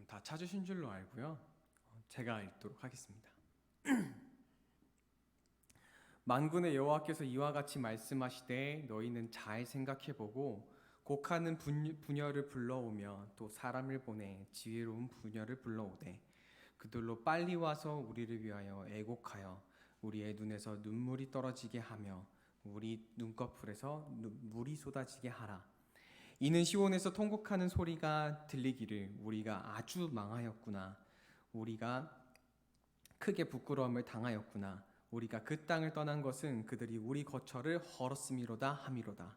다 찾으신 줄로 알고요. 제가 읽도록 하겠습니다. 만군의 여호와께서 이와 같이 말씀하시되 너희는 잘 생각해보고 곡하는 부녀를 불러오며 또 사람을 보내 지혜로운 부녀를 불러오되 그들로 빨리 와서 우리를 위하여 애곡하여 우리의 눈에서 눈물이 떨어지게 하며 우리 눈꺼풀에서 물이 쏟아지게 하라. 이는 시온에서 통곡하는 소리가 들리기를 우리가 아주 망하였구나. 우리가 크게 부끄러움을 당하였구나. 우리가 그 땅을 떠난 것은 그들이 우리 거처를 헐었음이로다 함이로다.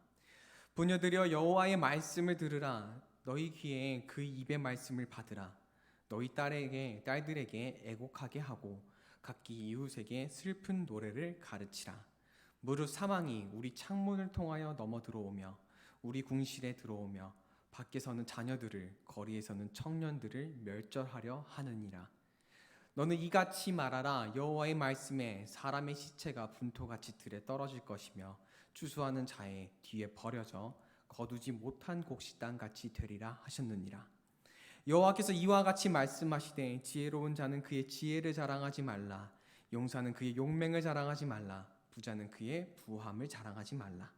부녀들여 여호와의 말씀을 들으라. 너희 귀에 그 입의 말씀을 받으라. 너희 딸들에게 애곡하게 하고 각기 이웃에게 슬픈 노래를 가르치라. 무릇 사망이 우리 창문을 통하여 넘어 들어오며 우리 궁실에 들어오며 밖에서는 자녀들을 거리에서는 청년들을 멸절하려 하느니라. 너는 이같이 말하라. 여호와의 말씀에 사람의 시체가 분토같이 들에 떨어질 것이며 추수하는 자의 뒤에 버려져 거두지 못한 곡식단 같이 되리라 하셨느니라. 여호와께서 이와 같이 말씀하시되 지혜로운 자는 그의 지혜를 자랑하지 말라. 용사는 그의 용맹을 자랑하지 말라. 부자는 그의 부함을 자랑하지 말라.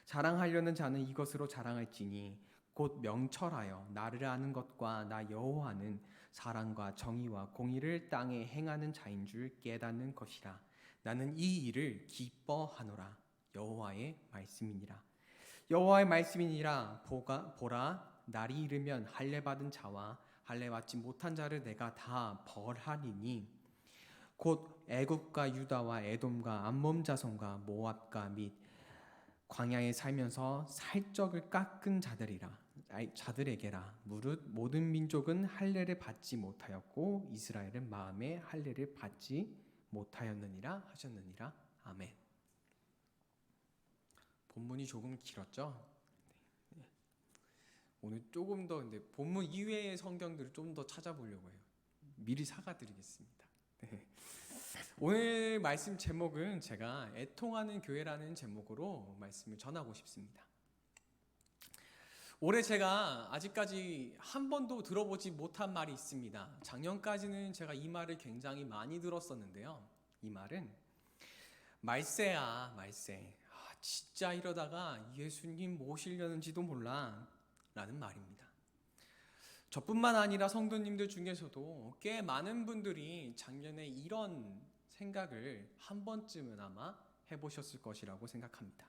자랑하려는 자는 이것으로 자랑할지니 곧 명철하여 나를 아는 것과 나 여호와는 사랑과 정의와 공의를 땅에 행하는 자인 줄 깨닫는 것이라. 나는 이 일을 기뻐하노라. 여호와의 말씀이니라. 여호와의 말씀이니라. 보라 날이 이르면 할례 받은 자와 할례 받지 못한 자를 내가 다 벌하리니 곧 애굽과 유다와 에돔과 암몬 자손과 모압과 및 광야에 살면서 살적을 깎은 자들에게라. 무릇 모든 민족은 할례를 받지 못하였고 이스라엘은 마음에 할례를 받지 못하였느니라 하셨느니라. 아멘. 본문이 조금 길었죠? 네. 오늘 조금 더 근데 본문 이외의 성경들을 좀 더 찾아보려고 해요. 미리 사과드리겠습니다. 네. 오늘 말씀 제목은 제가 애통하는 교회라는 제목으로 말씀을 전하고 싶습니다. 올해 제가 아직까지 한 번도 들어보지 못한 말이 있습니다. 작년까지는 제가 이 말을 굉장히 많이 들었었는데요. 이 말은 말세야 말세. 진짜 이러다가 예수님 모시려는지도 몰라 라는 말입니다. 저뿐만 아니라 성도님들 중에서도 꽤 많은 분들이 작년에 이런 생각을 한 번쯤은 아마 해보셨을 것이라고 생각합니다.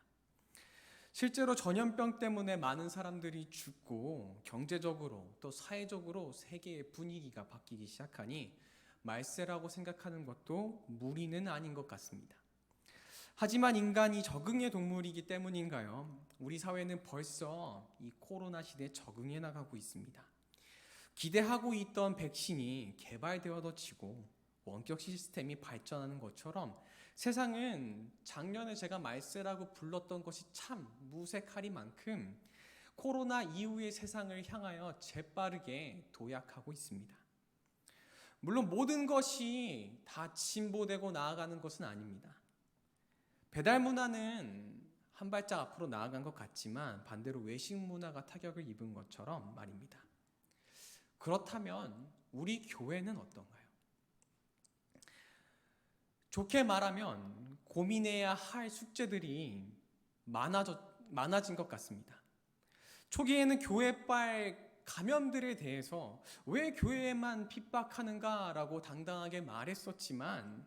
실제로 전염병 때문에 많은 사람들이 죽고 경제적으로 또 사회적으로 세계의 분위기가 바뀌기 시작하니 말세라고 생각하는 것도 무리는 아닌 것 같습니다. 하지만 인간이 적응의 동물이기 때문인가요? 우리 사회는 벌써 이 코로나 시대에 적응해 나가고 있습니다. 기대하고 있던 백신이 개발되어지고 원격 시스템이 발전하는 것처럼 세상은 작년에 제가 말세라고 불렀던 것이 참 무색하리만큼 코로나 이후의 세상을 향하여 재빠르게 도약하고 있습니다. 물론 모든 것이 다 진보되고 나아가는 것은 아닙니다. 배달 문화는 한 발짝 앞으로 나아간 것 같지만 반대로 외식 문화가 타격을 입은 것처럼 말입니다. 그렇다면 우리 교회는 어떤가요? 좋게 말하면 고민해야 할 숙제들이 많아진 것 같습니다. 초기에는 교회발 감염들에 대해서 왜 교회에만 핍박하는가라고 당당하게 말했었지만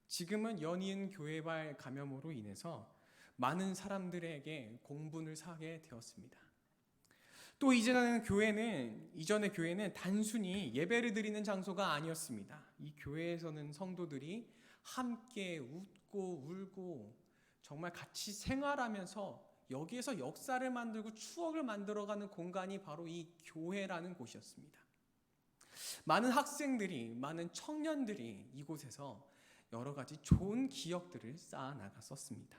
지금은 연이은 교회발 감염으로 인해서 많은 사람들에게 공분을 사게 되었습니다. 또 이전의 교회는 단순히 예배를 드리는 장소가 아니었습니다. 이 교회에서는 성도들이 함께 웃고 울고 정말 같이 생활하면서 여기에서 역사를 만들고 추억을 만들어가는 공간이 바로 이 교회라는 곳이었습니다. 많은 학생들이, 많은 청년들이 이곳에서 여러 가지 좋은 기억들을 쌓아 나갔었습니다.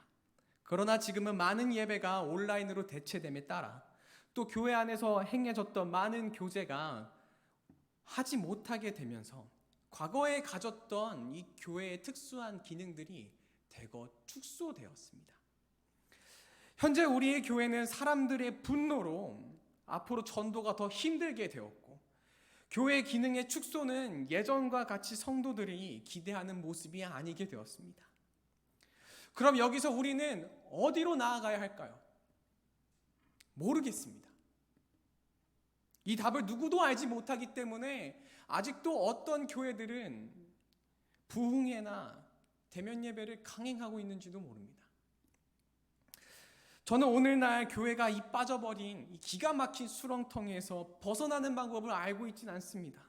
그러나 지금은 많은 예배가 온라인으로 대체됨에 따라 또 교회 안에서 행해졌던 많은 교제가 하지 못하게 되면서 과거에 가졌던 이 교회의 특수한 기능들이 대거 축소되었습니다. 현재 우리의 교회는 사람들의 분노로 앞으로 전도가 더 힘들게 되었고 교회 기능의 축소는 예전과 같이 성도들이 기대하는 모습이 아니게 되었습니다. 그럼 여기서 우리는 어디로 나아가야 할까요? 모르겠습니다. 이 답을 누구도 알지 못하기 때문에 아직도 어떤 교회들은 부흥회나 대면 예배를 강행하고 있는지도 모릅니다. 저는 오늘날 교회가 이 빠져버린 이 기가 막힌 수렁텅이에서 벗어나는 방법을 알고 있지는 않습니다.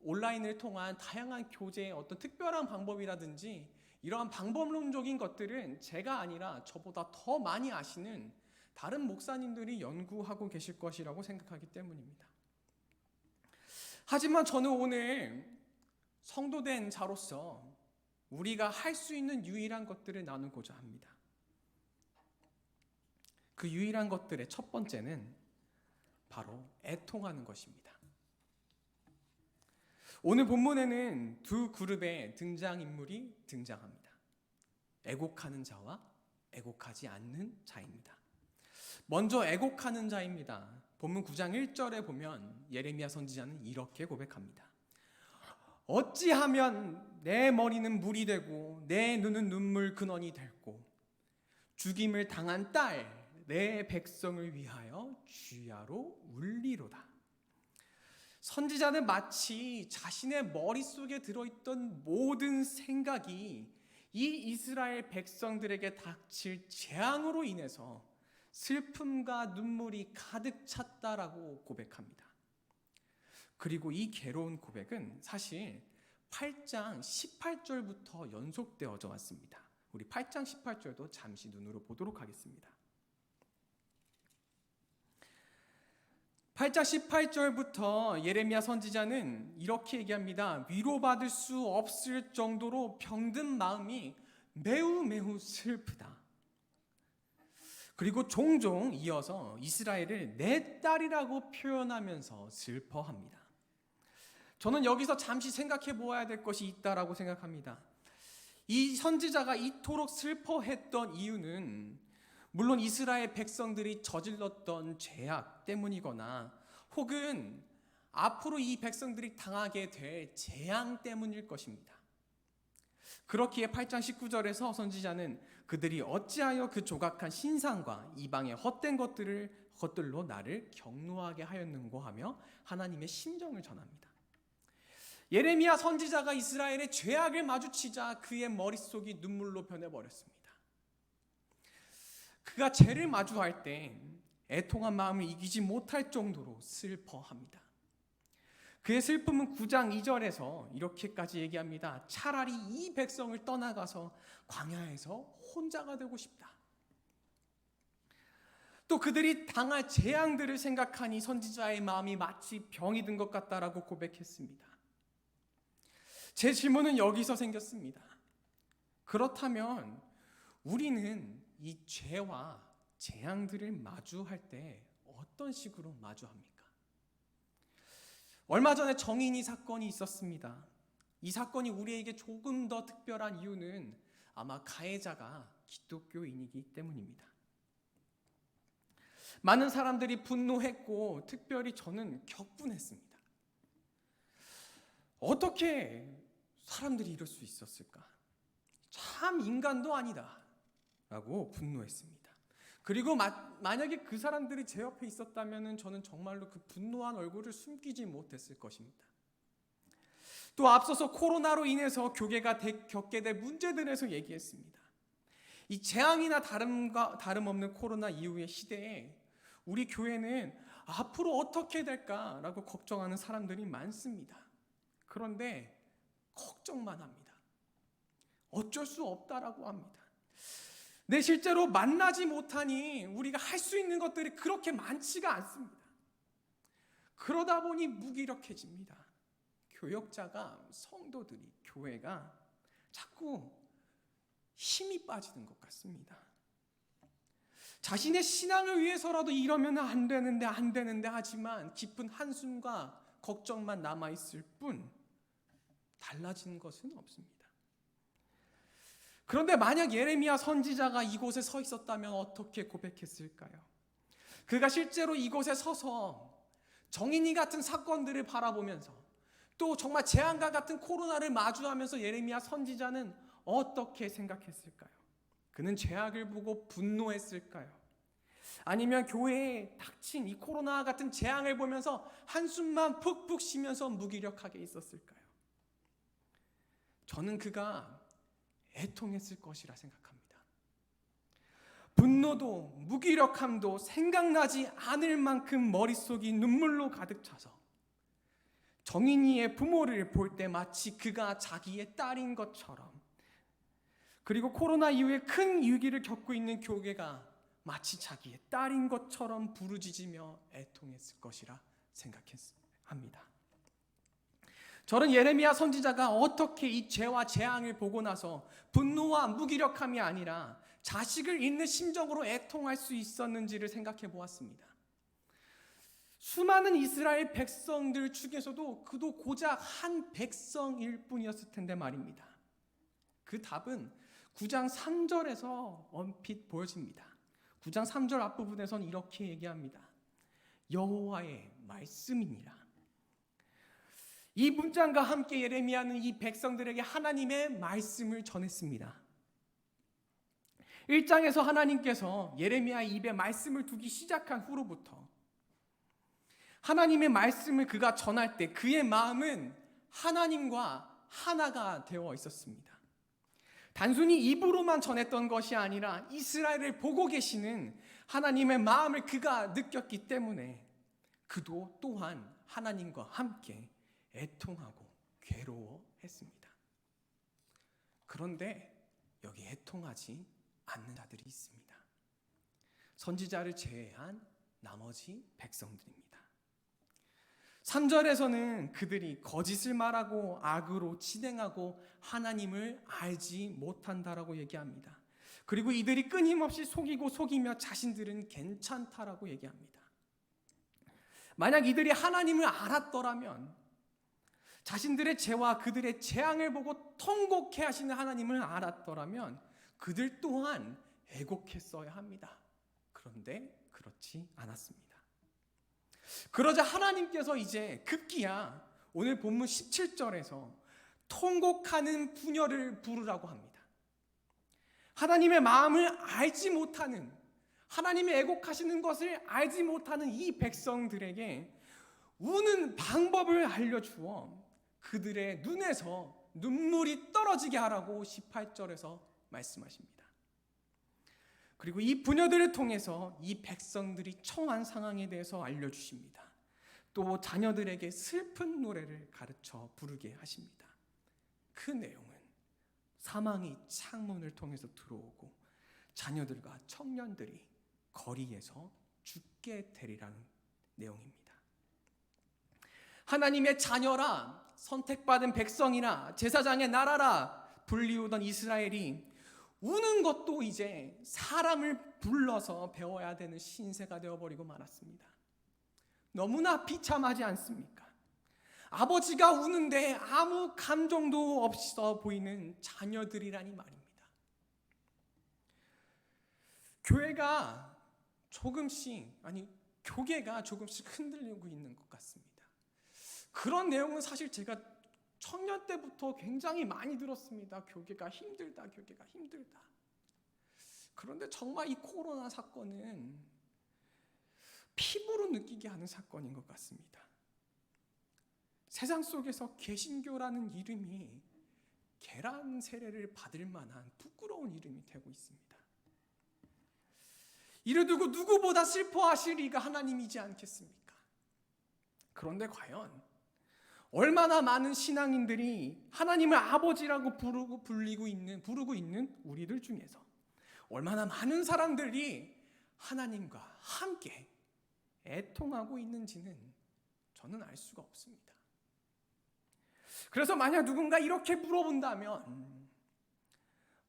온라인을 통한 다양한 교제의 어떤 특별한 방법이라든지 이러한 방법론적인 것들은 제가 아니라 저보다 더 많이 아시는 다른 목사님들이 연구하고 계실 것이라고 생각하기 때문입니다. 하지만 저는 오늘 성도된 자로서 우리가 할 수 있는 유일한 것들을 나누고자 합니다. 그 유일한 것들의 첫 번째는 바로 애통하는 것입니다. 오늘 본문에는 두 그룹의 등장인물이 등장합니다. 애곡하는 자와 애곡하지 않는 자입니다. 먼저 애곡하는 자입니다. 본문 9장 1절에 보면 예레미야 선지자는 이렇게 고백합니다. 어찌하면 내 머리는 물이 되고 내 눈은 눈물 근원이 됐고 죽임을 당한 딸 내 백성을 위하여 주야로 울리로다. 선지자는 마치 자신의 머릿속에 들어있던 모든 생각이 이 이스라엘 백성들에게 닥칠 재앙으로 인해서 슬픔과 눈물이 가득 찼다라고 고백합니다. 그리고 이 괴로운 고백은 사실 8장 18절부터 연속되어져 왔습니다. 우리 8장 18절도 잠시 눈으로 보도록 하겠습니다. 8장 18절부터 예레미야 선지자는 이렇게 얘기합니다. 위로받을 수 없을 정도로 병든 마음이 매우 슬프다. 그리고 종종 이어서 이스라엘을 내 딸이라고 표현하면서 슬퍼합니다. 저는 여기서 잠시 생각해 보아야 될 것이 있다라고 생각합니다. 이 선지자가 이토록 슬퍼했던 이유는 물론 이스라엘 백성들이 저질렀던 죄악 때문이거나 혹은 앞으로 이 백성들이 당하게 될 재앙 때문일 것입니다. 그렇기에 8장 19절에서 선지자는 그들이 어찌하여 그 조각한 신상과 이방의 헛된 것들로 나를 경노하게 하였는고 하며 하나님의 심정을 전합니다. 예레미야 선지자가 이스라엘의 죄악을 마주치자 그의 머릿속이 눈물로 변해버렸습니다. 그가 죄를 마주할 때 애통한 마음을 이기지 못할 정도로 슬퍼합니다. 그의 슬픔은 9장 2절에서 이렇게까지 얘기합니다. 차라리 이 백성을 떠나가서 광야에서 혼자가 되고 싶다. 또 그들이 당할 재앙들을 생각하니 선지자의 마음이 마치 병이 든 것 같다라고 고백했습니다. 제 질문은 여기서 생겼습니다. 그렇다면 우리는 이 죄와 재앙들을 마주할 때 어떤 식으로 마주합니까? 얼마 전에 정인이 사건이 있었습니다. 이 사건이 우리에게 조금 더 특별한 이유는 아마 가해자가 기독교인이기 때문입니다. 많은 사람들이 분노했고 특별히 저는 격분했습니다. 어떻게 사람들이 이럴 수 있었을까? 참 인간도 아니다 라고 분노했습니다. 그리고 만약에 그 사람들이 제 옆에 있었다면 저는 정말로 그 분노한 얼굴을 숨기지 못했을 것입니다. 또 앞서서 코로나로 인해서 교회가 겪게 될 문제들에서 얘기했습니다. 이 재앙이나 다름없는 코로나 이후의 시대에 우리 교회는 앞으로 어떻게 될까라고 걱정하는 사람들이 많습니다. 그런데 걱정만 합니다. 어쩔 수 없다라고 합니다. 네, 실제로 만나지 못하니 우리가 할 수 있는 것들이 그렇게 많지가 않습니다. 그러다 보니 무기력해집니다. 교역자가, 성도들이, 교회가 자꾸 힘이 빠지는 것 같습니다. 자신의 신앙을 위해서라도 이러면 안 되는데 하지만 깊은 한숨과 걱정만 남아있을 뿐 달라진 것은 없습니다. 그런데 만약 예레미야 선지자가 이곳에 서 있었다면 어떻게 고백했을까요? 그가 실제로 이곳에 서서 정인이 같은 사건들을 바라보면서 또 정말 재앙과 같은 코로나를 마주하면서 예레미야 선지자는 어떻게 생각했을까요? 그는 죄악을 보고 분노했을까요? 아니면 교회에 닥친 이 코로나 같은 재앙을 보면서 한숨만 푹푹 쉬면서 무기력하게 있었을까요? 저는 그가 애통했을 것이라 생각합니다. 분노도 무기력함도 생각나지 않을 만큼 머릿속이 눈물로 가득 차서 정인이의 부모를 볼 때 마치 그가 자기의 딸인 것처럼, 그리고 코로나 이후에 큰 위기를 겪고 있는 교회가 마치 자기의 딸인 것처럼 부르짖으며 애통했을 것이라 생각합니다. 저는 예레미야 선지자가 어떻게 이 죄와 재앙을 보고 나서 분노와 무기력함이 아니라 자식을 잃는 심정으로 애통할 수 있었는지를 생각해 보았습니다. 수많은 이스라엘 백성들 중에서도 그도 고작 한 백성일 뿐이었을 텐데 말입니다. 그 답은 9장 3절에서 얼핏 보여집니다. 9장 3절 앞부분에서는 이렇게 얘기합니다. 여호와의 말씀이니라. 이 문장과 함께 예레미야는 이 백성들에게 하나님의 말씀을 전했습니다. 1장에서 하나님께서 예레미야의 입에 말씀을 두기 시작한 후로부터 하나님의 말씀을 그가 전할 때 그의 마음은 하나님과 하나가 되어 있었습니다. 단순히 입으로만 전했던 것이 아니라 이스라엘을 보고 계시는 하나님의 마음을 그가 느꼈기 때문에 그도 또한 하나님과 함께 애통하고 괴로워했습니다. 그런데 여기 애통하지 않는 자들이 있습니다. 선지자를 제외한 나머지 백성들입니다. 3절에서는 그들이 거짓을 말하고 악으로 진행하고 하나님을 알지 못한다라고 얘기합니다. 그리고 이들이 끊임없이 속이고 속이며 자신들은 괜찮다라고 얘기합니다. 만약 이들이 하나님을 알았더라면, 자신들의 죄와 그들의 재앙을 보고 통곡해 하시는 하나님을 알았더라면 그들 또한 애곡했어야 합니다. 그런데 그렇지 않았습니다. 그러자 하나님께서 이제 급기야 오늘 본문 17절에서 통곡하는 부녀를 부르라고 합니다. 하나님의 마음을 알지 못하는, 하나님의 애곡하시는 것을 알지 못하는 이 백성들에게 우는 방법을 알려주어 그들의 눈에서 눈물이 떨어지게 하라고 18절에서 말씀하십니다. 그리고 이 부녀들을 통해서 이 백성들이 처한 상황에 대해서 알려주십니다. 또 자녀들에게 슬픈 노래를 가르쳐 부르게 하십니다. 그 내용은 사망이 창문을 통해서 들어오고 자녀들과 청년들이 거리에서 죽게 되리라는 내용입니다. 하나님의 자녀라, 선택받은 백성이라, 제사장의 나라라 불리우던 이스라엘이 우는 것도 이제 사람을 불러서 배워야 되는 신세가 되어버리고 말았습니다. 너무나 비참하지 않습니까? 아버지가 우는데 아무 감정도 없어 보이는 자녀들이라니 말입니다. 교회가 교계가 조금씩 흔들리고 있는 것 같습니다. 그런 내용은 사실 제가 청년 때부터 굉장히 많이 들었습니다. 교계가 힘들다, 교계가 힘들다. 그런데 정말 이 코로나 사건은 피부로 느끼게 하는 사건인 것 같습니다. 세상 속에서 개신교라는 이름이 계란 세례를 받을 만한 부끄러운 이름이 되고 있습니다. 이를 두고 누구보다 슬퍼하실 이가 하나님이지 않겠습니까? 그런데 과연 얼마나 많은 신앙인들이 하나님을 아버지라고 부르고 있는 우리들 중에서 얼마나 많은 사람들이 하나님과 함께 애통하고 있는지는 저는 알 수가 없습니다. 그래서 만약 누군가 이렇게 물어본다면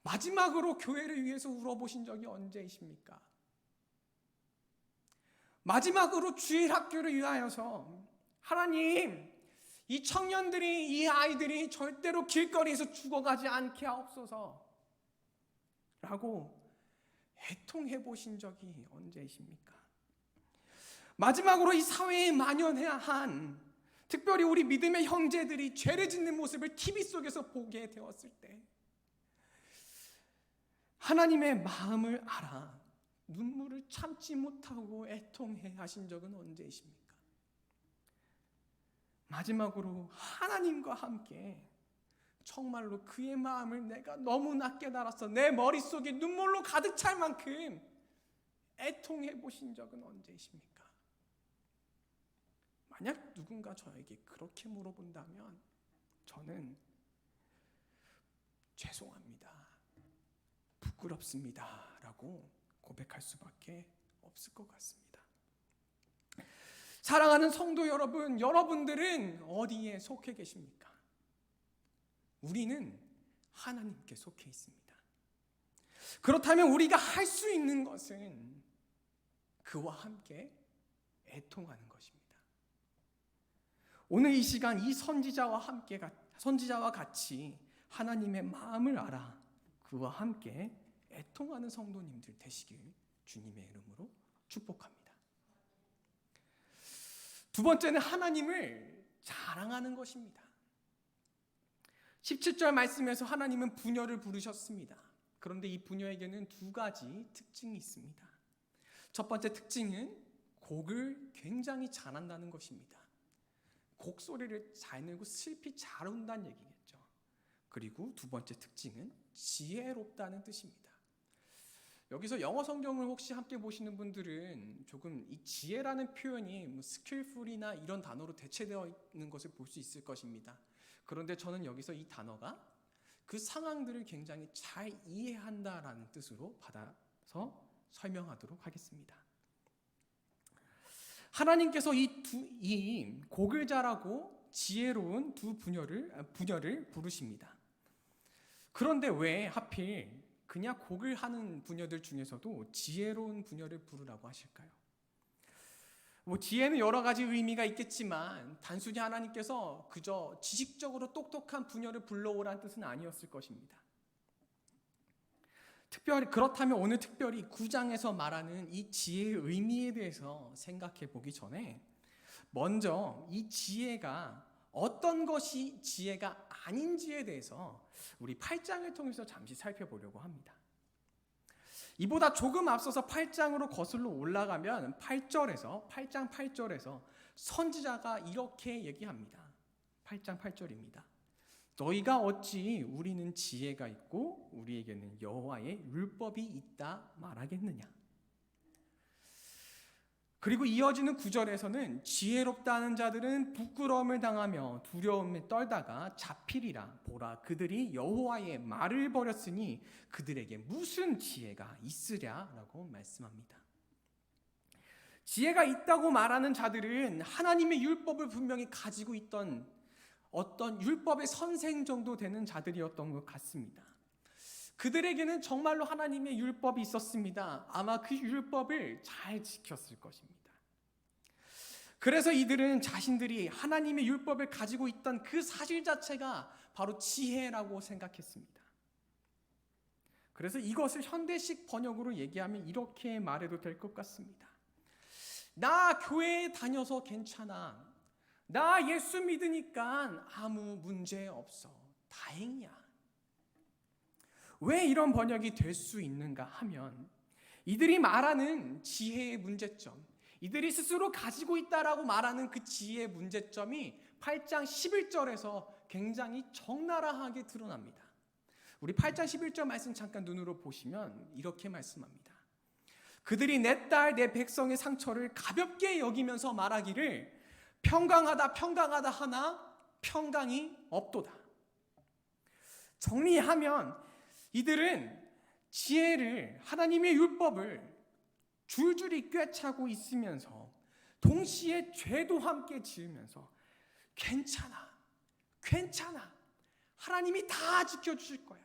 마지막으로 교회를 위해서 울어보신 적이 언제이십니까? 마지막으로 주일 학교를 위하여서 하나님, 이 청년들이, 이 아이들이 절대로 길거리에서 죽어가지 않게 하옵소서 라고 애통해 보신 적이 언제이십니까? 마지막으로 이 사회에 만연해야 한, 특별히 우리 믿음의 형제들이 죄를 짓는 모습을 TV 속에서 보게 되었을 때 하나님의 마음을 알아 눈물을 참지 못하고 애통해 하신 적은 언제이십니까? 마지막으로 하나님과 함께 정말로 그의 마음을 내가 너무나 깨달아서 내 머릿속에 눈물로 가득 찰 만큼 애통해 보신 적은 언제이십니까? 만약 누군가 저에게 그렇게 물어본다면 저는 죄송합니다, 부끄럽습니다 라고 고백할 수밖에 없을 것 같습니다. 사랑하는 성도 여러분, 여러분들은 어디에 속해 계십니까? 우리는 하나님께 속해 있습니다. 그렇다면 우리가 할 수 있는 것은 그와 함께 애통하는 것입니다. 오늘 이 시간 이 선지자와 같이 하나님의 마음을 알아 그와 함께 애통하는 성도님들 되시길 주님의 이름으로 축복합니다. 두 번째는 하나님을 자랑하는 것입니다. 17절 말씀에서 하나님은 부녀를 부르셨습니다. 그런데 이 부녀에게는 두 가지 특징이 있습니다. 첫 번째 특징은 곡을 굉장히 잘한다는 것입니다. 곡소리를 잘 내고 슬피 잘 운다는 얘기겠죠. 그리고 두 번째 특징은 지혜롭다는 뜻입니다. 여기서 영어 성경을 혹시 함께 보시는 분들은 조금 이 지혜라는 표현이 skillful이나 이런 단어로 대체되어 있는 것을 볼 수 있을 것입니다. 그런데 저는 여기서 이 단어가 그 상황들을 굉장히 잘 이해한다라는 뜻으로 받아서 설명하도록 하겠습니다. 하나님께서 이 곡을 잘하고 지혜로운 두 부녀를 부르십니다. 그런데 왜 하필 그냥 곡을 하는 부녀들 중에서도 지혜로운 부녀를 부르라고 하실까요? 지혜는 여러 가지 의미가 있겠지만 단순히 하나님께서 그저 지식적으로 똑똑한 부녀를 불러오라는 뜻은 아니었을 것입니다. 그렇다면 오늘 특별히 9장에서 말하는 이 지혜의 의미에 대해서 생각해 보기 전에 먼저 이 지혜가 어떤 것이 지혜가 아닌지에 대해서 우리 8장을 통해서 잠시 살펴보려고 합니다. 이보다 조금 앞서서 8장으로 거슬러 올라가면 8장 8절에서 선지자가 이렇게 얘기합니다. 8장 8절입니다. 너희가 어찌 우리는 지혜가 있고 우리에게는 여호와의 율법이 있다 말하겠느냐. 그리고 이어지는 9절에서는 지혜롭다는 자들은 부끄러움을 당하며 두려움에 떨다가 잡히리라. 보라, 그들이 여호와의 말을 버렸으니 그들에게 무슨 지혜가 있으랴라고 말씀합니다. 지혜가 있다고 말하는 자들은 하나님의 율법을 분명히 가지고 있던 어떤 율법의 선생 정도 되는 자들이었던 것 같습니다. 그들에게는 정말로 하나님의 율법이 있었습니다. 아마 그 율법을 잘 지켰을 것입니다. 그래서 이들은 자신들이 하나님의 율법을 가지고 있던 그 사실 자체가 바로 지혜라고 생각했습니다. 그래서 이것을 현대식 번역으로 얘기하면 이렇게 말해도 될 것 같습니다. 나 교회에 다녀서 괜찮아. 나 예수 믿으니까 아무 문제 없어. 다행이야. 왜 이런 번역이 될 수 있는가 하면 이들이 말하는 지혜의 문제점, 이들이 스스로 가지고 있다라고 말하는 그 지혜의 문제점이 8장 11절에서 굉장히 적나라하게 드러납니다. 우리 8장 11절 말씀 잠깐 눈으로 보시면 이렇게 말씀합니다. 그들이 내 딸, 내 백성의 상처를 가볍게 여기면서 말하기를 평강하다 하나 평강이 없도다. 정리하면 이들은 지혜를, 하나님의 율법을 줄줄이 꿰차고 있으면서 동시에 죄도 함께 지으면서 괜찮아. 하나님이 다 지켜주실 거야.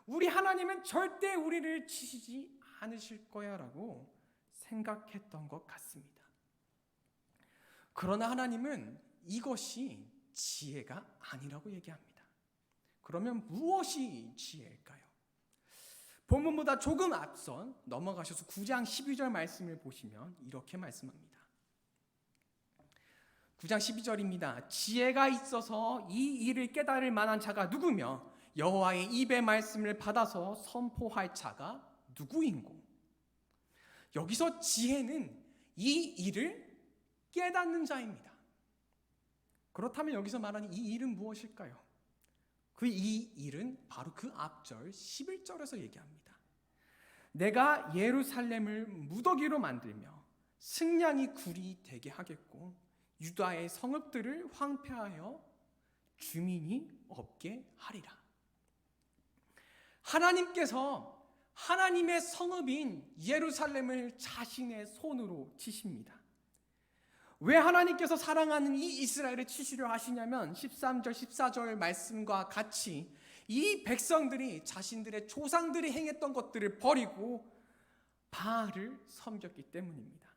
우리 하나님은 절대 우리를 치시지 않으실 거야 라고 생각했던 것 같습니다. 그러나 하나님은 이것이 지혜가 아니라고 얘기합니다. 그러면 무엇이 지혜일까요? 본문보다 조금 앞선 넘어가셔서 9장 12절 말씀을 보시면 이렇게 말씀합니다. 9장 12절입니다. 지혜가 있어서 이 일을 깨달을 만한 자가 누구며 여호와의 입의 말씀을 받아서 선포할 자가 누구인고. 여기서 지혜는 이 일을 깨닫는 자입니다. 그렇다면 여기서 말하는 이 일은 무엇일까요? 이 일은 바로 그 앞절 11절에서 얘기합니다. 내가 예루살렘을 무더기로 만들며 승냥이 굴이 되게 하겠고 유다의 성읍들을 황폐하여 주민이 없게 하리라. 하나님께서 하나님의 성읍인 예루살렘을 자신의 손으로 치십니다. 왜 하나님께서 사랑하는 이 이스라엘을 치시려 하시냐면 13절 14절 말씀과 같이 이 백성들이 자신들의 조상들이 행했던 것들을 버리고 바알을 섬겼기 때문입니다.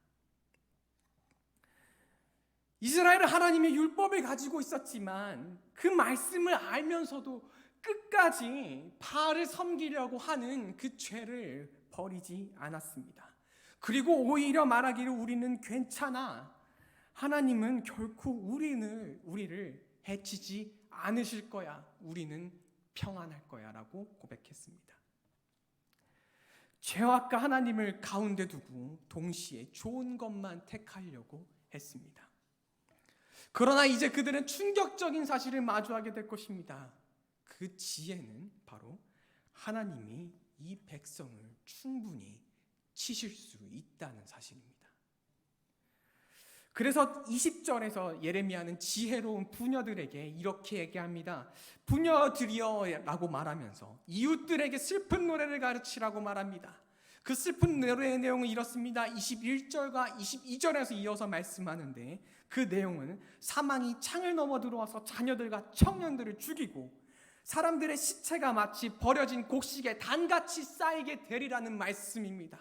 이스라엘은 하나님의 율법을 가지고 있었지만 그 말씀을 알면서도 끝까지 바알을 섬기려고 하는 그 죄를 버리지 않았습니다. 그리고 오히려 말하기를 우리는 괜찮아. 하나님은 결코 우리를 해치지 않으실 거야. 우리는 평안할 거야 라고 고백했습니다. 죄악과 하나님을 가운데 두고 동시에 좋은 것만 택하려고 했습니다. 그러나 이제 그들은 충격적인 사실을 마주하게 될 것입니다. 그 지혜는 바로 하나님이 이 백성을 충분히 치실 수 있다는 사실입니다. 그래서 20절에서 예레미야는 지혜로운 부녀들에게 이렇게 얘기합니다. 부녀들이여 라고 말하면서 이웃들에게 슬픈 노래를 가르치라고 말합니다. 그 슬픈 노래의 내용은 이렇습니다. 21절과 22절에서 이어서 말씀하는데 그 내용은 사망이 창을 넘어 들어와서 자녀들과 청년들을 죽이고 사람들의 시체가 마치 버려진 곡식에 단같이 쌓이게 되리라는 말씀입니다.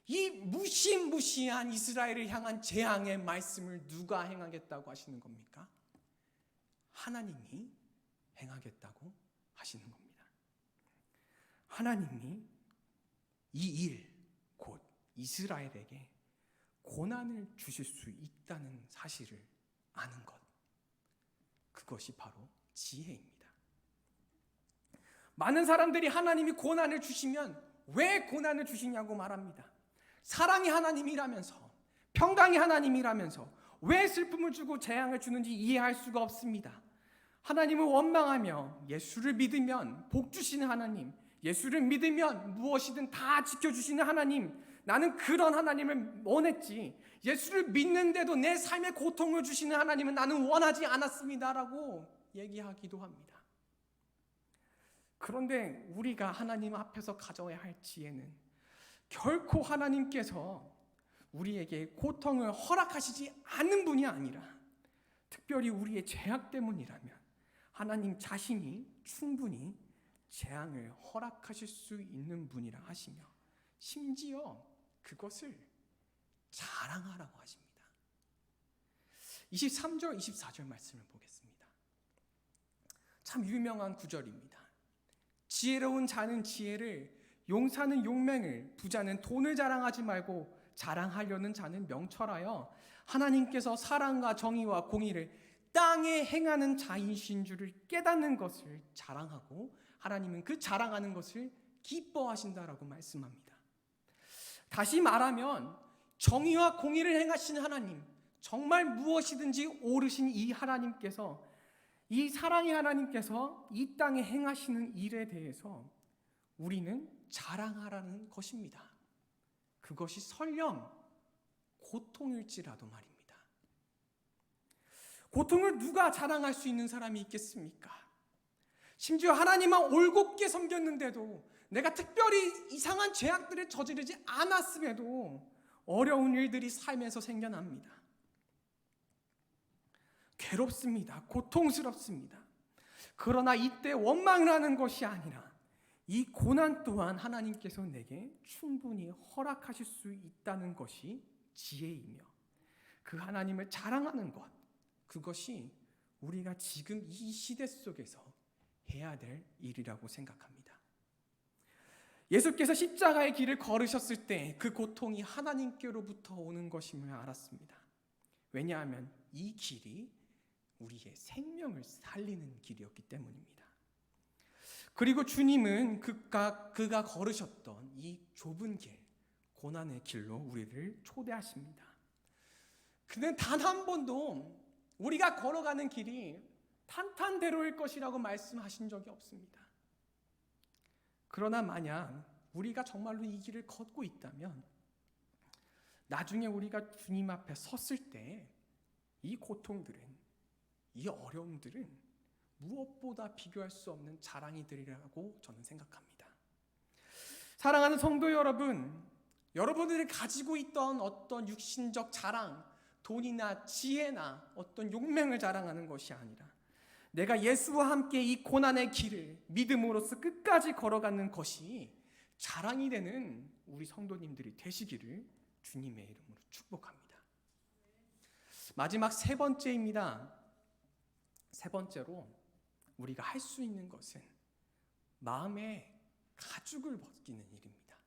이 무시무시한 이스라엘을 향한 재앙의 말씀을 누가 행하겠다고 하시는 겁니까? 하나님이 행하겠다고 하시는 겁니다. 하나님이 이 일, 곧 이스라엘에게 고난을 주실 수 있다는 사실을 아는 것, 그것이 바로 지혜입니다. 많은 사람들이 하나님이 고난을 주시면 왜 고난을 주시냐고 말합니다. 사랑이 하나님이라면서, 평강이 하나님이라면서 왜 슬픔을 주고 재앙을 주는지 이해할 수가 없습니다. 하나님을 원망하며 예수를 믿으면 복 주시는 하나님, 예수를 믿으면 무엇이든 다 지켜주시는 하나님, 나는 그런 하나님을 원했지 예수를 믿는데도 내 삶에 고통을 주시는 하나님은 나는 원하지 않았습니다라고 얘기하기도 합니다. 그런데 우리가 하나님 앞에서 가져야 할 지혜는 결코 하나님께서 우리에게 고통을 허락하시지 않는 분이 아니라 특별히 우리의 죄악 때문이라면 하나님 자신이 충분히 재앙을 허락하실 수 있는 분이라 하시며 심지어 그것을 자랑하라고 하십니다. 23절 24절 말씀을 보겠습니다. 참 유명한 구절입니다. 지혜로운 자는 지혜를, 용사는 용맹을, 부자는 돈을 자랑하지 말고 자랑하려는 자는 명철하여 하나님께서 사랑과 정의와 공의를 땅에 행하는 자이신 줄을 깨닫는 것을 자랑하고 하나님은 그 자랑하는 것을 기뻐하신다라고 말씀합니다. 다시 말하면 정의와 공의를 행하시는 하나님, 정말 무엇이든지 옳으신 이 하나님께서, 이 사랑의 하나님께서 이 땅에 행하시는 일에 대해서 우리는 자랑하라는 것입니다. 그것이 설령 고통일지라도 말입니다. 고통을 누가 자랑할 수 있는 사람이 있겠습니까? 심지어 하나님만 올곧게 섬겼는데도, 내가 특별히 이상한 죄악들을 저지르지 않았음에도 어려운 일들이 삶에서 생겨납니다. 괴롭습니다. 고통스럽습니다. 그러나 이때 원망을 하는 것이 아니라 이 고난 또한 하나님께서 내게 충분히 허락하실 수 있다는 것이 지혜이며 그 하나님을 자랑하는 것, 그것이 우리가 지금 이 시대 속에서 해야 될 일이라고 생각합니다. 예수께서 십자가의 길을 걸으셨을 때 그 고통이 하나님께로부터 오는 것임을 알았습니다. 왜냐하면 이 길이 우리의 생명을 살리는 길이었기 때문입니다. 그리고 주님은 그가 걸으셨던 이 좁은 길, 고난의 길로 우리를 초대하십니다. 그는 단 한 번도 우리가 걸어가는 길이 탄탄대로일 것이라고 말씀하신 적이 없습니다. 그러나 만약 우리가 정말로 이 길을 걷고 있다면 나중에 우리가 주님 앞에 섰을 때 이 고통들은, 이 어려움들은 무엇보다 비교할 수 없는 자랑이 되리라고 저는 생각합니다. 사랑하는 성도 여러분, 여러분들이 가지고 있던 어떤 육신적 자랑, 돈이나 지혜나 어떤 용맹을 자랑하는 것이 아니라 내가 예수와 함께 이 고난의 길을 믿음으로써 끝까지 걸어가는 것이 자랑이 되는 우리 성도님들이 되시기를 주님의 이름으로 축복합니다. 마지막 세 번째입니다. 세 번째로 우리가 할 수 있는 것은 마음의 가죽을 벗기는 일입니다.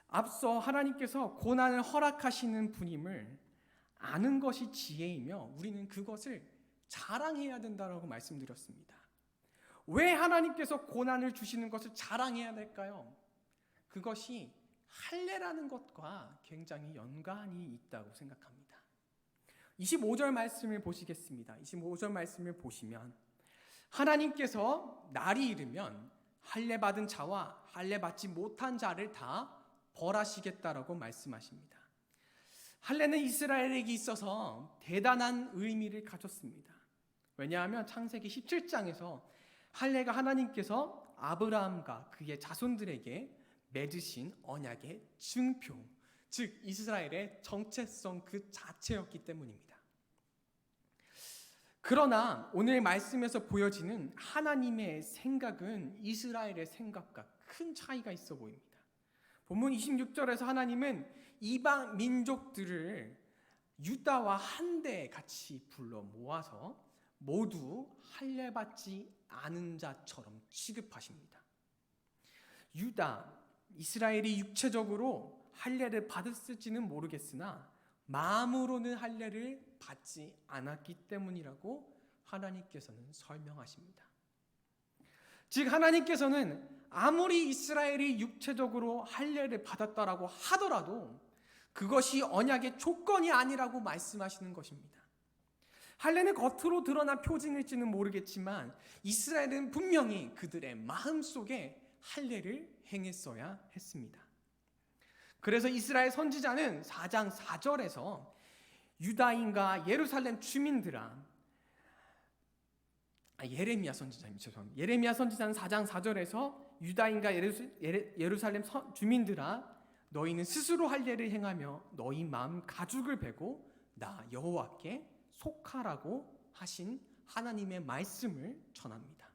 앞서 하나님께서 고난을 허락하시는 분임을 아는 것이 지혜이며 우리는 그것을 자랑해야 된다고 말씀드렸습니다. 왜 하나님께서 고난을 주시는 것을 자랑해야 될까요? 그것이 할례라는 것과 굉장히 연관이 있다고 생각합니다. 25절 말씀을 보시겠습니다. 25절 말씀을 보시면 하나님께서 날이 이르면 할례 받은 자와 할례 받지 못한 자를 다 벌하시겠다라고 말씀하십니다. 할례는 이스라엘에게 있어서 대단한 의미를 가졌습니다. 왜냐하면 창세기 17장에서 할례가 하나님께서 아브라함과 그의 자손들에게 맺으신 언약의 증표, 즉 이스라엘의 정체성 그 자체였기 때문입니다. 그러나 오늘 말씀에서 보여지는 하나님의 생각은 이스라엘의 생각과 큰 차이가 있어 보입니다. 본문 26절에서 하나님은 이방 민족들을 유다와 한데 같이 불러 모아서 모두 할례 받지 않은 자처럼 취급하십니다. 유다, 이스라엘이 육체적으로 할례를 받았을지는 모르겠으나 마음으로는 할례를 받지 않았기 때문이라고 하나님께서는 설명하십니다. 즉 하나님께서는 아무리 이스라엘이 육체적으로 할례를 받았다라고 하더라도 그것이 언약의 조건이 아니라고 말씀하시는 것입니다. 할례는 겉으로 드러난 표징일지는 모르겠지만 이스라엘은 분명히 그들의 마음속에 할례를 행했어야 했습니다. 그래서 이스라엘 선지자는 4장 4절에서 유다인과 예루살렘 주민들아, 예레미야 선지자님 죄송합니다. 예레미야 선지자는 4장 4절에서 유다인과 예루살렘 주민들아 너희는 스스로 할례를 행하며 너희 마음 가죽을 베고 나 여호와께 속하라고 하신 하나님의 말씀을 전합니다.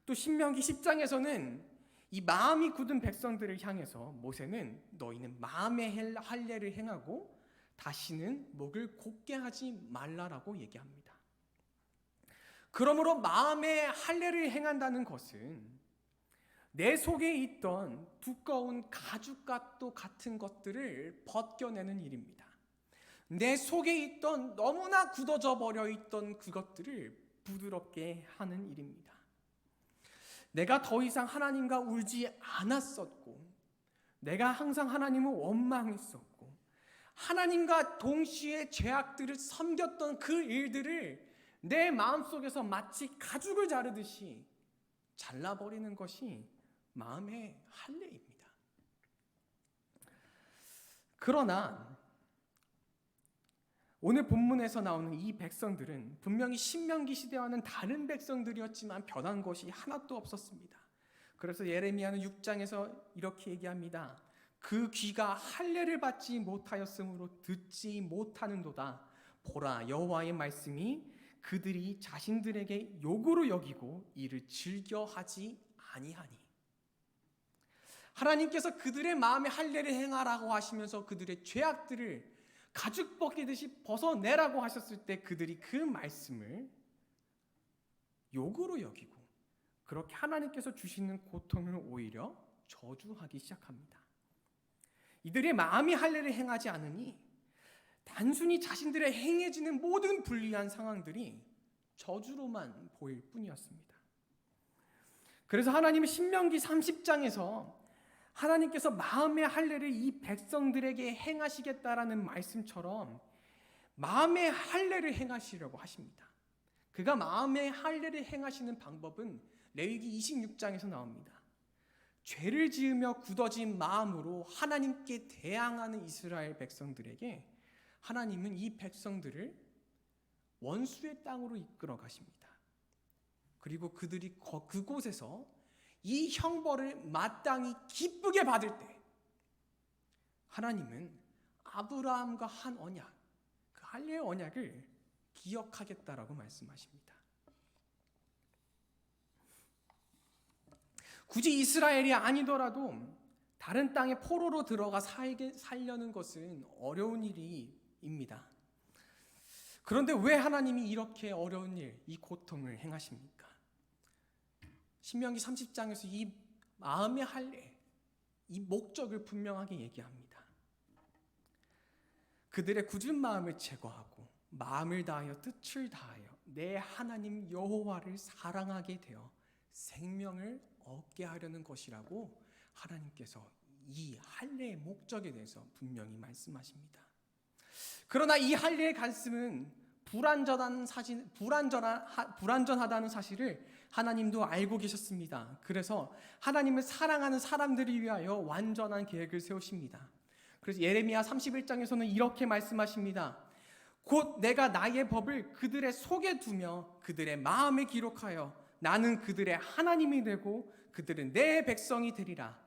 또 신명기 10장에서는 이 마음이 굳은 백성들을 향해서 모세는 너희는 마음의 할례를 행하고 다시는 목을 곧게 하지 말라라고 얘기합니다. 그러므로 마음의 할례를 행한다는 것은 내 속에 있던 두꺼운 가죽과 또 같은 것들을 벗겨내는 일입니다. 내 속에 있던 너무나 굳어져 버려 있던 그것들을 부드럽게 하는 일입니다. 내가 더 이상 하나님과 울지 않았었고 내가 항상 하나님을 원망했었고 하나님과 동시에 죄악들을 섬겼던 그 일들을 내 마음속에서 마치 가죽을 자르듯이 잘라버리는 것이 마음의 할례입니다. 그러나 오늘 본문에서 나오는 이 백성들은 분명히 신명기 시대와는 다른 백성들이었지만 변한 것이 하나도 없었습니다. 그래서 예레미야는 6장에서 이렇게 얘기합니다. 그 귀가 할례를 받지 못하였으므로 듣지 못하는도다. 보라, 여호와의 말씀이 그들이 자신들에게 욕으로 여기고 이를 즐겨하지 아니하니. 하나님께서 그들의 마음에 할례를 행하라고 하시면서 그들의 죄악들을 가죽 벗기듯이 벗어내라고 하셨을 때 그들이 그 말씀을 욕으로 여기고 그렇게 하나님께서 주시는 고통을 오히려 저주하기 시작합니다. 이들의 마음이 할례를 행하지 않으니 단순히 자신들의 행해지는 모든 불리한 상황들이 저주로만 보일 뿐이었습니다. 그래서 하나님은 신명기 30장에서 하나님께서 마음의 할례를 이 백성들에게 행하시겠다라는 말씀처럼 마음의 할례를 행하시려고 하십니다. 그가 마음의 할례를 행하시는 방법은 레위기 26장에서 나옵니다. 죄를 지으며 굳어진 마음으로 하나님께 대항하는 이스라엘 백성들에게 하나님은 이 백성들을 원수의 땅으로 이끌어 가십니다. 그리고 그들이 그곳에서 이 형벌을 마땅히 기쁘게 받을 때 하나님은 아브라함과 한 언약, 그 할례의 언약을 기억하겠다라고 말씀하십니다. 굳이 이스라엘이 아니더라도 다른 땅에 포로로 들어가 살려는 것은 어려운 일입니다. 그런데 왜 하나님이 이렇게 어려운 일, 이 고통을 행하십니까? 신명기 30장에서 이 마음의 할례, 이 목적을 분명하게 얘기합니다. 그들의 굳은 마음을 제거하고 마음을 다하여 뜻을 다하여 내 하나님 여호와를 사랑하게 되어 생명을 얻게 하려는 것이라고 하나님께서 이 할례의 목적에 대해서 분명히 말씀하십니다. 그러나 이 할례의 가슴은 불완전하다는 사실을 하나님도 알고 계셨습니다. 그래서 하나님을 사랑하는 사람들을 위하여 완전한 계획을 세우십니다. 그래서 예레미야 31장에서는 이렇게 말씀하십니다. 곧 내가 나의 법을 그들의 속에 두며 그들의 마음에 기록하여 나는 그들의 하나님이 되고 그들은 내 백성이 되리라.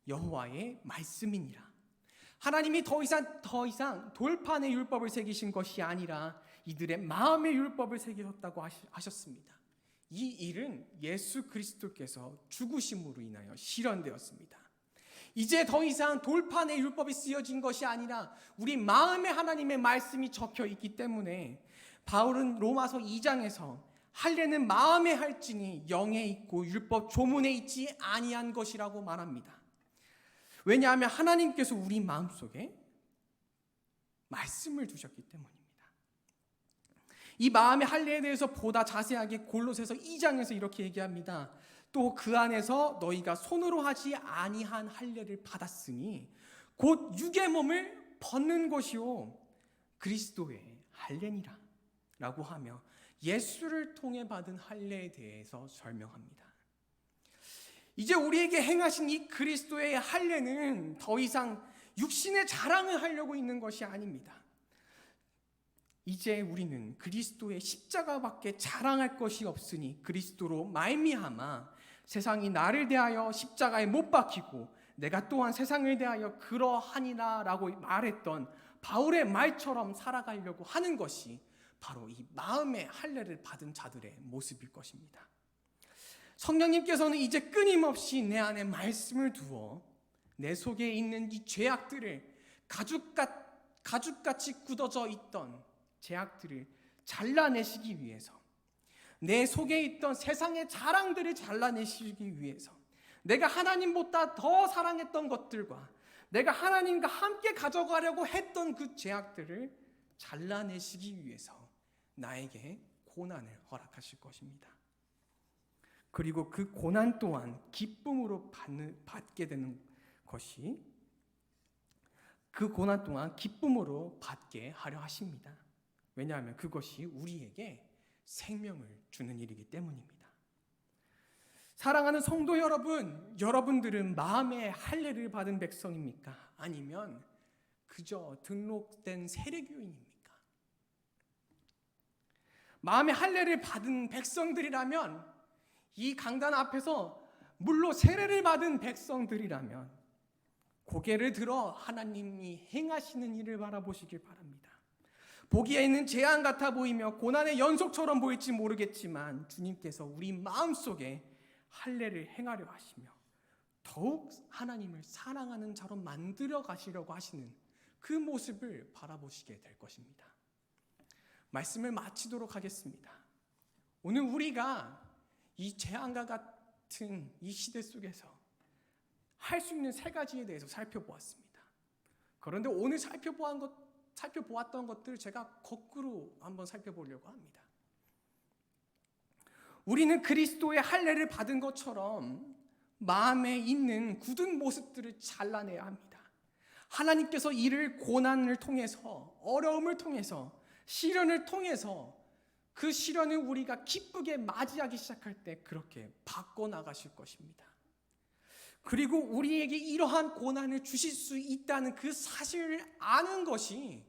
여호와의 말씀이니라. 하나님이 더 이상 돌판에 율법을 새기신 것이 아니라 이들의 마음의 율법을 새기셨다고 하셨습니다. 이 일은 예수 그리스도께서 죽으심으로 인하여 실현되었습니다. 이제 더 이상 돌판에 율법이 쓰여진 것이 아니라 우리 마음에 하나님의 말씀이 적혀 있기 때문에 바울은 로마서 2장에서 할례는 마음에 할지니 영에 있고 율법 조문에 있지 아니한 것이라고 말합니다. 왜냐하면 하나님께서 우리 마음속에 말씀을 두셨기 때문입니다. 이 마음의 할례에 대해서 보다 자세하게 골로새서 2장에서 이렇게 얘기합니다. 또 그 안에서 너희가 손으로 하지 아니한 할례를 받았으니 곧 육의 몸을 벗는 것이요 그리스도의 할례니라 라고 하며 예수를 통해 받은 할례에 대해서 설명합니다. 이제 우리에게 행하신 이 그리스도의 할례는 더 이상 육신의 자랑을 하려고 있는 것이 아닙니다. 이제 우리는 그리스도의 십자가밖에 자랑할 것이 없으니 그리스도로 말미암아 세상이 나를 대하여 십자가에 못 박히고 내가 또한 세상을 대하여 그러하니라 라고 말했던 바울의 말처럼 살아가려고 하는 것이 바로 이 마음의 할례를 받은 자들의 모습일 것입니다. 성령님께서는 이제 끊임없이 내 안에 말씀을 두어 내 속에 있는 이 죄악들을 가죽같이 굳어져 있던 죄악들을 잘라내시기 위해서 내 속에 있던 세상의 자랑들을 잘라내시기 위해서 내가 하나님보다 더 사랑했던 것들과 내가 하나님과 함께 가져가려고 했던 그 죄악들을 잘라내시기 위해서 나에게 고난을 허락하실 것입니다. 그리고 그 고난 또한 기쁨으로 받게 되는 것이 그 고난 동안 기쁨으로 받게 하려 하십니다. 왜냐하면 그것이 우리에게 생명을 주는 일이기 때문입니다. 사랑하는 성도 여러분, 여러분들은 마음의 할례를 받은 백성입니까? 아니면 그저 등록된 세례교인입니까? 마음의 할례를 받은 백성들이라면 이 강단 앞에서 물로 세례를 받은 백성들이라면 고개를 들어 하나님이 행하시는 일을 바라보시길 바랍니다. 보기에는 재앙 같아 보이며 고난의 연속처럼 보일지 모르겠지만 주님께서 우리 마음속에 할례를 행하려 하시며 더욱 하나님을 사랑하는 자로 만들어 가시려고 하시는 그 모습을 바라보시게 될 것입니다. 말씀을 마치도록 하겠습니다. 오늘 우리가 이 재앙과 같은 이 시대 속에서 할 수 있는 세 가지에 대해서 살펴보았습니다. 그런데 오늘 살펴보았던 것들을 제가 거꾸로 한번 살펴보려고 합니다. 우리는 그리스도의 할례를 받은 것처럼 마음에 있는 굳은 모습들을 잘라내야 합니다. 하나님께서 이를 고난을 통해서, 어려움을 통해서, 시련을 통해서 그 시련을 우리가 기쁘게 맞이하기 시작할 때 그렇게 바꿔나가실 것입니다. 그리고 우리에게 이러한 고난을 주실 수 있다는 그 사실을 아는 것이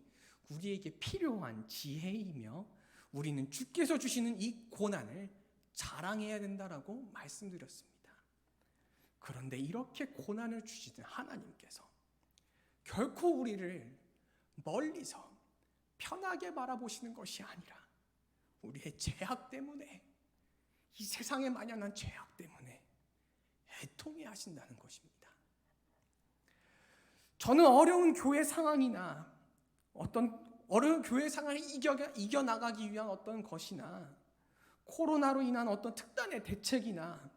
우리에게 필요한 지혜이며, 우리는 주께서 주시는 이 고난을 자랑해야 된다라고 말씀드렸습니다. 그런데 이렇게 고난을 주시는 하나님께서 결코 우리를 멀리서 편하게 바라보시는 것이 아니라 우리의 죄악 때문에, 이 세상에 만연한 죄악 때문에 애통해 하신다는 것입니다. 저는 어려운 교회 상황이나 어떤 어려운 교회 상황을 이겨나가기 위한 어떤 것이나, 코로나로 인한 어떤 특단의 대책이나,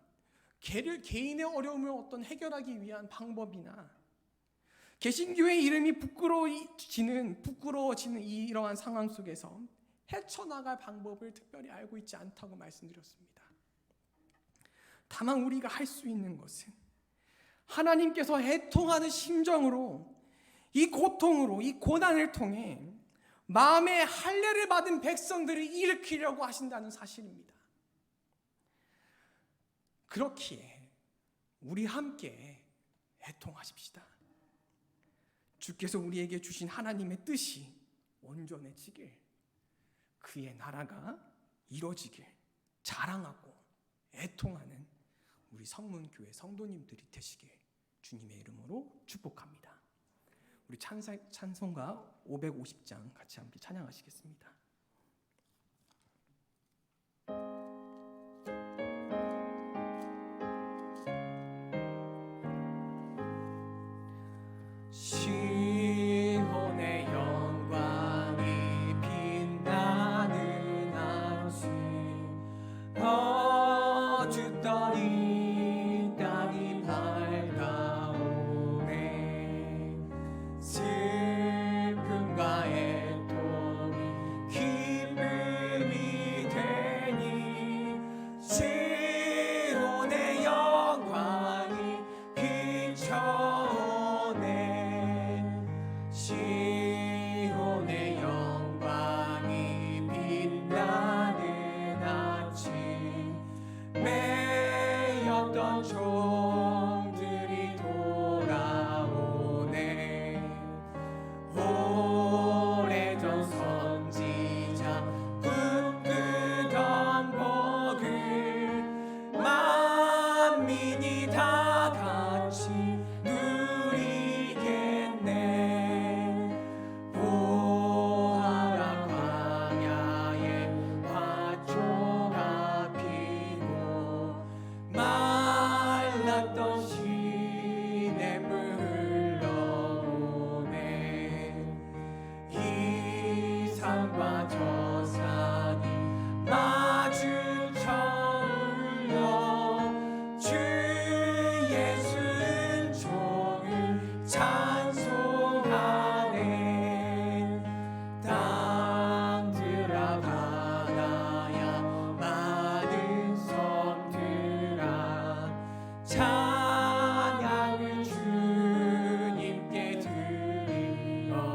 개인의 어려움을 어떤 해결하기 위한 방법이나, 개신교의 이름이 부끄러워지는 이러한 상황 속에서 헤쳐나갈 방법을 특별히 알고 있지 않다고 말씀드렸습니다. 다만 우리가 할 수 있는 것은 하나님께서 애통하는 심정으로, 이 고통으로, 이 고난을 통해 마음의 할례를 받은 백성들을 일으키려고 하신다는 사실입니다. 그렇기에 우리 함께 애통하십시다. 주께서 우리에게 주신 하나님의 뜻이 온전해지길, 그의 나라가 이루어지길 자랑하고 애통하는 우리 성문교회 성도님들이 되시길 주님의 이름으로 축복합니다. 우리 찬송가 550장 같이 함께 찬양하시겠습니다. 시온의 영광이 빛나는 아침, 어둡더니 땅이 밝아오네. 슬픔과 애통이 기쁨이 되니, 시온의 영광이 비춰오네. 시온의 영광이 빛나는 아침, 매였던 종들이 돌아오네. 오래전 선지자 붙들던 복을 만민이 다 같이 누리겠네. 보아라, 광야에 화초가 피고 말랐던 시냇물 흘러오네. 이 산과 저 산이 마주쳐 울려, 주 예수 은총을 찬송하네. 땅들아 바다야 많은 섬들아, 찬양을 주님께 드리거라.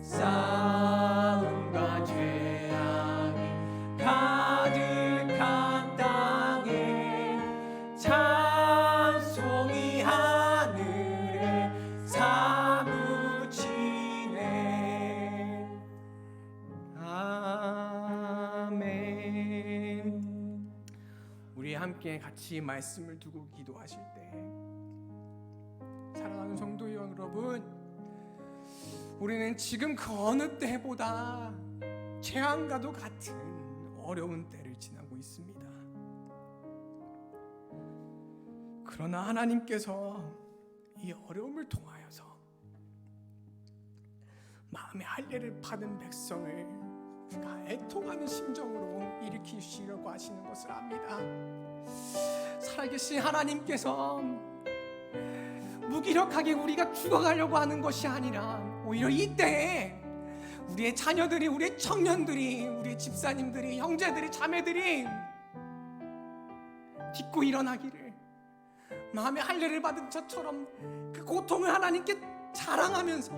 싸움과 죄악이 가득한 땅에 찬송이 하늘에 사무치네. 아멘. 우리 함께 같이 말씀을 두고 기도하실 때, 사랑하는 성도 여러분, 우리는 지금 그 어느 때보다 재앙과도 같은 어려운 때를 지나고 있습니다. 그러나 하나님께서 이 어려움을 통하여서 마음의 할례를 받은 백성을 우리가 애통하는 심정으로 일으키시려고 하시는 것을 압니다. 살아계신 하나님께서 무기력하게 우리가 죽어가려고 하는 것이 아니라 오히려 이때에 우리의 자녀들이, 우리의 청년들이, 우리의 집사님들이, 형제들이, 자매들이 딛고 일어나기를, 마음의 할례를 받은 저처럼 그 고통을 하나님께 자랑하면서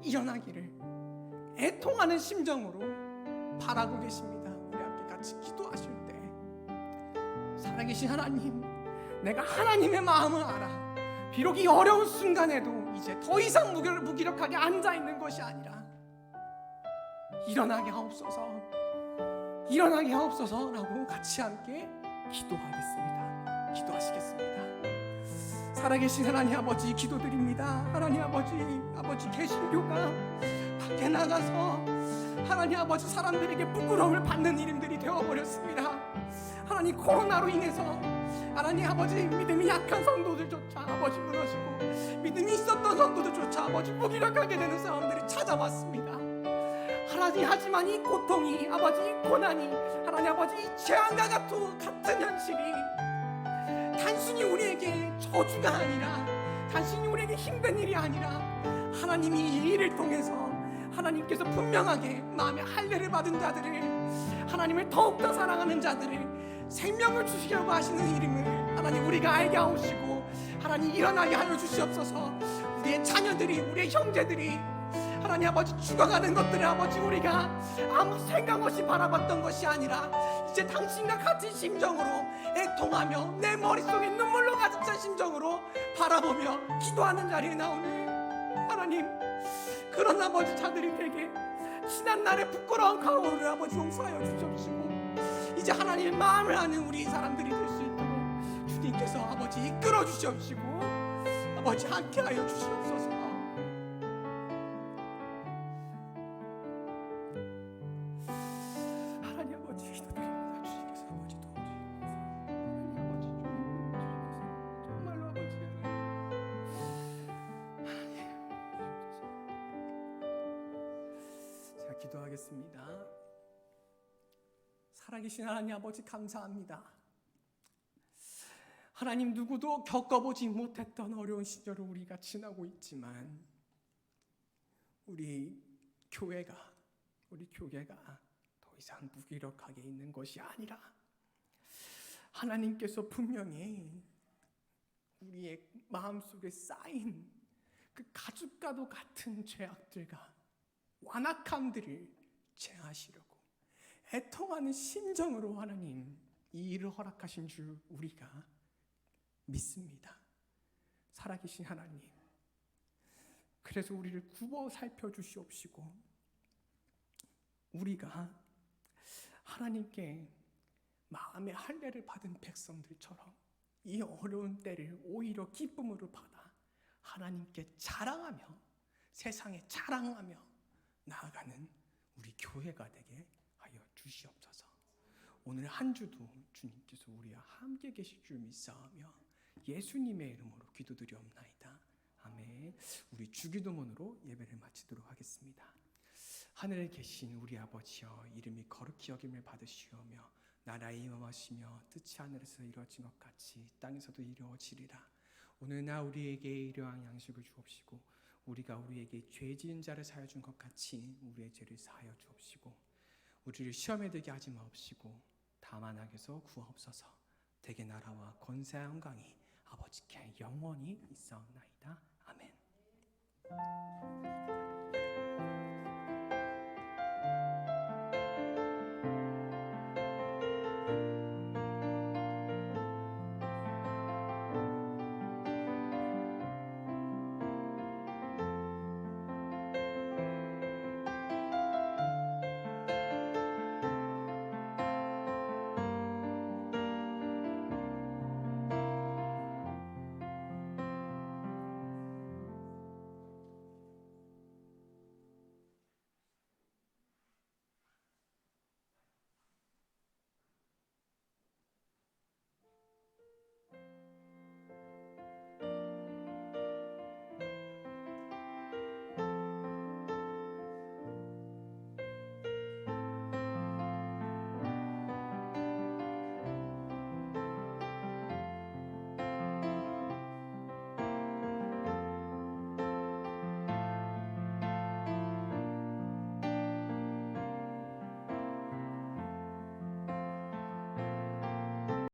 일어나기를 애통하는 심정으로 바라고 계십니다. 우리 함께 같이 기도하실 때, 살아계신 하나님, 내가 하나님의 마음을 알아. 비록 이 어려운 순간에도 이제 더 이상 무기력하게 앉아있는 것이 아니라 일어나게 하옵소서, 일어나게 하옵소서라고 같이 함께 기도하겠습니다. 기도하시겠습니다. 살아계신 하나님 아버지, 기도드립니다. 하나님 아버지 개신교가 밖에 나가서 하나님 아버지 사람들에게 부끄러움을 받는 일들이 되어버렸습니다. 하나님, 코로나로 인해서 하나님 아버지 믿음이 약한 성도들조차 아버지 무너지고, 믿음이 있었던 성도들조차 아버지 무기력하게 되는 상황들이 찾아왔습니다. 하나님, 하지만 이 고통이, 아버지 이 고난이, 하나님 아버지 이 재앙과 같은 현실이 단순히 우리에게 저주가 아니라, 단순히 우리에게 힘든 일이 아니라, 하나님이 이 일을 통해서 하나님께서 분명하게 마음의 할례를 받은 자들을, 하나님을 더욱더 사랑하는 자들을 생명을 주시려고 하시는 이름을 하나님 우리가 알게 하옵시고, 하나님 일어나게 하여 주시옵소서. 우리의 자녀들이, 우리의 형제들이 하나님 아버지 죽어가는 것들을 아버지 우리가 아무 생각 없이 바라봤던 것이 아니라 이제 당신과 같은 심정으로 애통하며 내 머릿속에 눈물로 가득 찬 심정으로 바라보며 기도하는 자리에 나오는 하나님, 그런 아버지 자들이 되게 지난날의 부끄러운 과거를 아버지 용서하여 주시옵시고, 이제 하나님의 마음을 아는 우리 사람들이 될 수 있도록 주님께서 아버지 이끌어 주시옵시고, 아버지 함께하여 주시옵소서. 하나님 아버지 기도드립니다. 주님께서 아버지 도와주시옵소서. 하나님 아버지 주님께서 정말로 아버지 하나님, 제가 기도하겠습니다. 살아계신 하나님 아버지, 감사합니다. 하나님, 누구도 겪어보지 못했던 어려운 시절을 우리가 지나고 있지만 우리 교회가 더 이상 무기력하게 있는 것이 아니라 하나님께서 분명히 우리의 마음속에 쌓인 그 가죽과도 같은 죄악들과 완악함들을 제하시려고 애통하는 심정으로 하나님 이 일을 허락하신 줄 우리가 믿습니다. 살아계신 하나님, 그래서 우리를 굽어 살펴주시옵시고, 우리가 하나님께 마음의 할례를 받은 백성들처럼 이 어려운 때를 오히려 기쁨으로 받아 하나님께 자랑하며, 세상에 자랑하며 나아가는 우리 교회가 되게 하여 주시옵소서. 오늘 한 주도 주님께서 우리와 함께 계실 줄 믿사오며 예수님의 이름으로 기도드리옵나이다. 아멘. 우리 주기도문으로 예배를 마치도록 하겠습니다. 하늘에 계신 우리 아버지여, 이름이 거룩히 여김을 받으시오며 나라의 임하시며 뜻이 하늘에서 이루어진 것 같이 땅에서도 이루어지리라. 오늘날 우리에게 일용할 양식을 주옵시고, 우리가 우리에게 죄 지은 자를 사하여 준 것 같이 우리의 죄를 사하여 주옵시고, 우리를 시험에 들게 하지 마옵시고 다만 악에서 구하옵소서. 대개 나라와 권세와 영광이 아버지께 영원히 있사옵나이다. 아멘.